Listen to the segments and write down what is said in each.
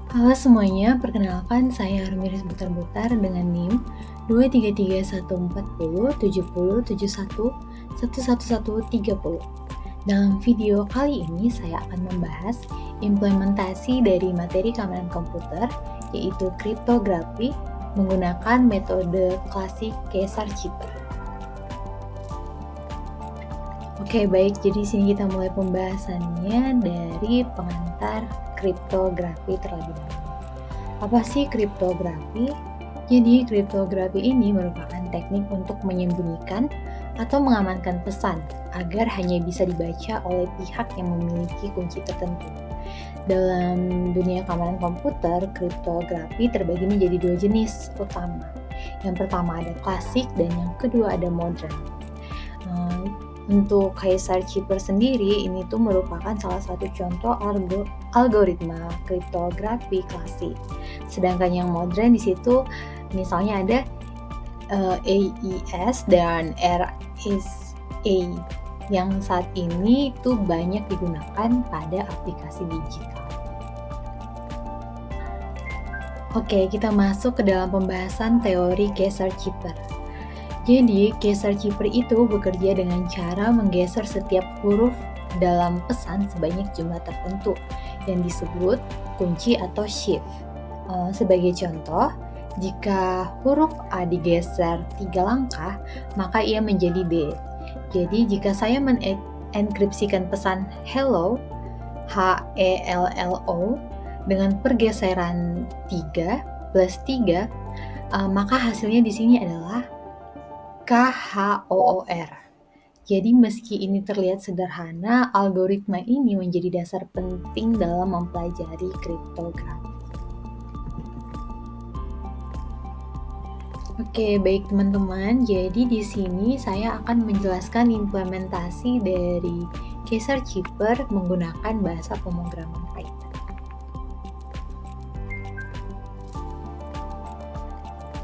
Halo semuanya, perkenalkan saya Armiris Butar-Butar dengan NIM 233140707111130. Dalam video kali ini saya akan membahas implementasi dari materi keamanan komputer, yaitu kriptografi menggunakan metode klasik Caesar-Cipher. Oke, baik. Jadi sini kita mulai pembahasannya dari pengantar kriptografi terlebih dahulu. Apa sih kriptografi? Jadi, kriptografi ini merupakan teknik untuk menyembunyikan atau mengamankan pesan agar hanya bisa dibaca oleh pihak yang memiliki kunci tertentu. Dalam dunia keamanan komputer, kriptografi terbagi menjadi dua jenis utama. Yang pertama ada klasik dan yang kedua ada modern. Untuk Caesar-Cipher sendiri, ini tuh merupakan salah satu contoh algoritma kriptografi klasik. Sedangkan yang modern di situ misalnya ada AES dan RSA yang saat ini tuh banyak digunakan pada aplikasi digital. Oke, kita masuk ke dalam pembahasan teori Caesar-Cipher. Jadi, Caesar-Cipher itu bekerja dengan cara menggeser setiap huruf dalam pesan sebanyak jumlah tertentu yang disebut kunci atau shift. Sebagai contoh, jika huruf A digeser 3 langkah, maka ia menjadi D. Jadi, jika saya mengenkripsikan pesan hello, HELLO, dengan pergeseran 3 plus 3, maka hasilnya di sini adalah KHOOR. Jadi meski ini terlihat sederhana, algoritma ini menjadi dasar penting dalam mempelajari kriptografi. Oke, baik teman-teman. Jadi di sini saya akan menjelaskan implementasi dari Caesar-Cipher menggunakan bahasa pemrograman Python.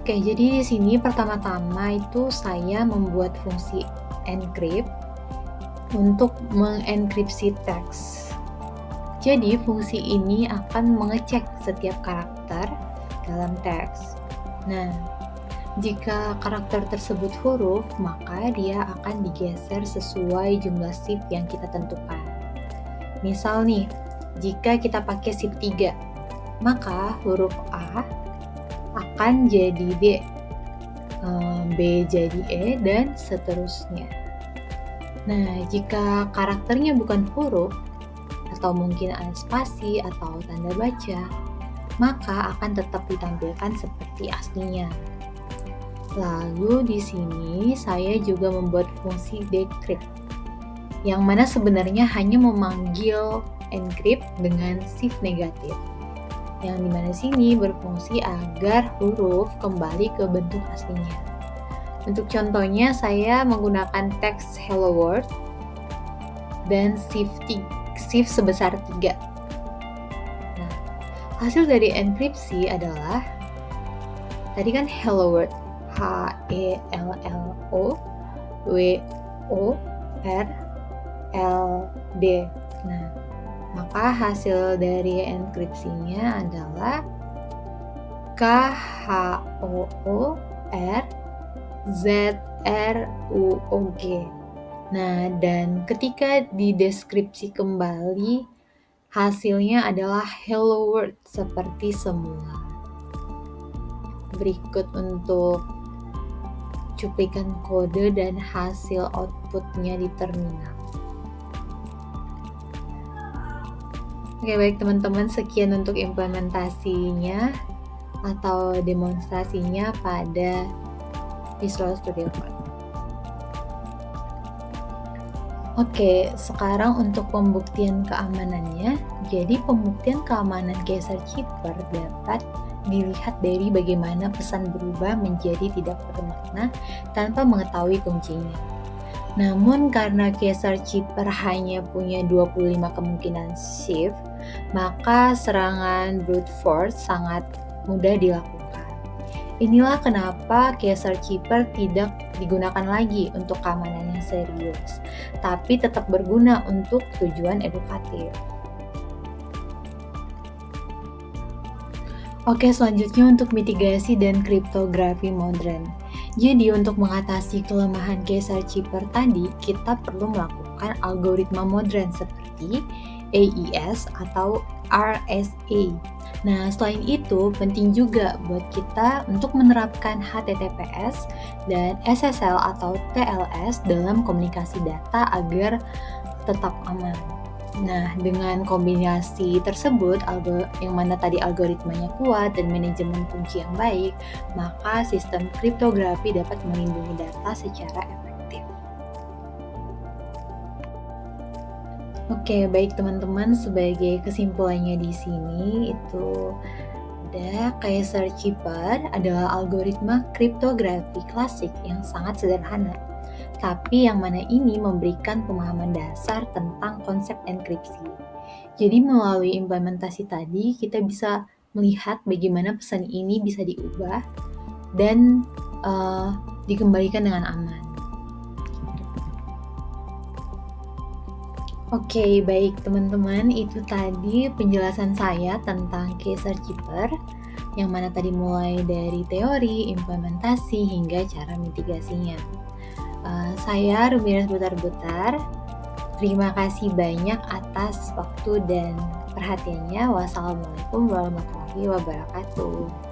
Oke, jadi di sini pertama-tama itu saya membuat fungsi encrypt untuk mengenkripsi teks. Jadi fungsi ini akan mengecek setiap karakter dalam teks. Nah, jika karakter tersebut huruf, maka dia akan digeser sesuai jumlah shift yang kita tentukan. Misal nih, jika kita pakai shift 3, maka huruf A akan jadi D, B jadi E, dan seterusnya. Nah, jika karakternya bukan huruf, atau mungkin ada spasi atau tanda baca, maka akan tetap ditampilkan seperti aslinya. Lalu di sini saya juga membuat fungsi decrypt, yang mana sebenarnya hanya memanggil encrypt dengan shift negatif, yang dimana sini berfungsi agar huruf kembali ke bentuk aslinya. Untuk contohnya, saya menggunakan teks hello world dan shift sebesar 3. Nah, hasil dari enkripsi adalah tadi kan hello world, HELLOWORLD. Nah, maka hasil dari enkripsinya adalah KHOORZRUOG. Nah, dan ketika dideskripsi kembali, hasilnya adalah hello world seperti semula. Berikut untuk cuplikan kode dan hasil outputnya di terminal. Oke, baik teman-teman, sekian untuk implementasinya atau demonstrasinya pada Visual Studio Code. Oke, sekarang untuk pembuktian keamanannya. Jadi pembuktian keamanan Caesar-Cipher dapat dilihat dari bagaimana pesan berubah menjadi tidak bermakna tanpa mengetahui kuncinya. Namun karena Caesar-Cipher hanya punya 25 kemungkinan shift, maka serangan brute force sangat mudah dilakukan. Inilah kenapa Caesar-Cipher tidak digunakan lagi untuk keamanan yang serius, tapi tetap berguna untuk tujuan edukatif. Oke, selanjutnya untuk mitigasi dan kriptografi modern. Jadi untuk mengatasi kelemahan Caesar Cheeper tadi, kita perlu melakukan algoritma modern seperti AES atau RSA. Nah, selain itu penting juga buat kita untuk menerapkan HTTPS dan SSL atau TLS dalam komunikasi data agar tetap aman. Nah, dengan kombinasi tersebut, yang mana tadi algoritmanya kuat dan manajemen kunci yang baik, maka sistem kriptografi dapat melindungi data secara efektif. Oke, baik teman-teman, sebagai kesimpulannya di sini itu ada Caesar Cheeper adalah algoritma kriptografi klasik yang sangat sederhana, tapi yang mana ini memberikan pemahaman dasar tentang konsep enkripsi. Jadi melalui implementasi tadi kita bisa melihat bagaimana pesan ini bisa diubah dan dikembalikan dengan aman. Oke, baik teman-teman, itu tadi penjelasan saya tentang Caesar Cheeper, yang mana tadi mulai dari teori, implementasi, hingga cara mitigasinya. Saya Rumiras Butar-Butar. Terima kasih banyak atas waktu dan perhatiannya. Wassalamualaikum warahmatullahi wabarakatuh.